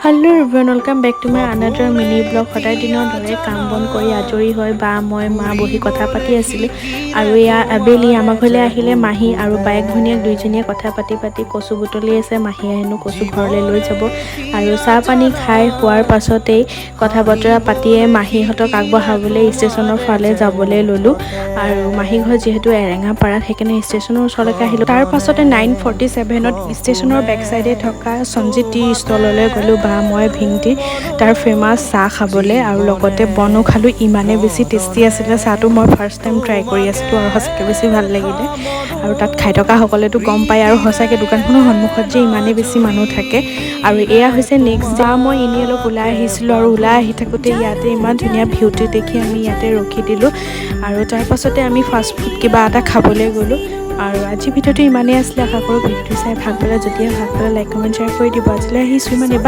Hello everyone, welcome back to my another mini blog. সদায় দিনৰ দৰে কাম বন কৰি আজৰি হৈ বা মই মা বহি কথা পাতি আছিলোঁ আৰু এয়া আবেলি আমাৰ ঘৰলৈ আহিলে মাহী আৰু বাইক ভনীয়েক দুইজনীয়ে কথা পাতি কচু বুটলি আছে। মাহীয়ে হেনো কচু ঘৰলৈ লৈ যাব আৰু চাহ পানী খাই হোৱাৰ পাছতেই কথা বতৰা পাতিয়ে মাহীহঁতক আগবঢ়াবলৈ ষ্টেচনৰ ফালে যাবলৈ ল'লোঁ আৰু মাহী ঘৰ যিহেতু এৰেঙাপাৰাত সেইকাৰণে ষ্টেচনৰ ওচৰলৈকে আহিলোঁ। তাৰ পাছতে 9:47ত ষ্টেচনৰ বেক চাইডে থকা সঞ্জিত টি ষ্টললৈ গ'লোঁ বা মই ভিংটি তাৰ ফেমাছ চাহ খাবলৈ আৰু লগতে বনো খালোঁ। ইমানেই বেছি টেষ্টি আছিলে চাহটো, মই ফাৰ্ষ্ট টাইম ট্ৰাই কৰি আছিলোঁ আৰু সঁচাকৈ বেছি ভাল লাগিলে আৰু তাত খাই থকা সকলেতো গম পায় আৰু সঁচাকৈ দোকানখনৰ সন্মুখত যে ইমানেই বেছি মানুহ থাকে। আৰু এয়া হৈছে নেক্সট ডে। মই এনেই অলপ ওলাই আহিছিলোঁ আৰু ওলাই আহি থাকোঁতে ইয়াতে ইমান ধুনীয়া ভিউটো দেখি আমি ইয়াতে ৰখি দিলোঁ আৰু তাৰ পাছতে আমি ফাষ্ট ফুড কিবা এটা খাবলৈ গ'লোঁ। আৰু আজি ভিডিঅ'টো ইমানেই আছিলে, আশা কৰোঁ ভিডিঅ'টো চাই ভাল পালে। যদিহে ভাল পালে লাইক কমেণ্ট শ্বেয়াৰ কৰি দিব। আজিলৈ আহিছোঁ ইমানেই।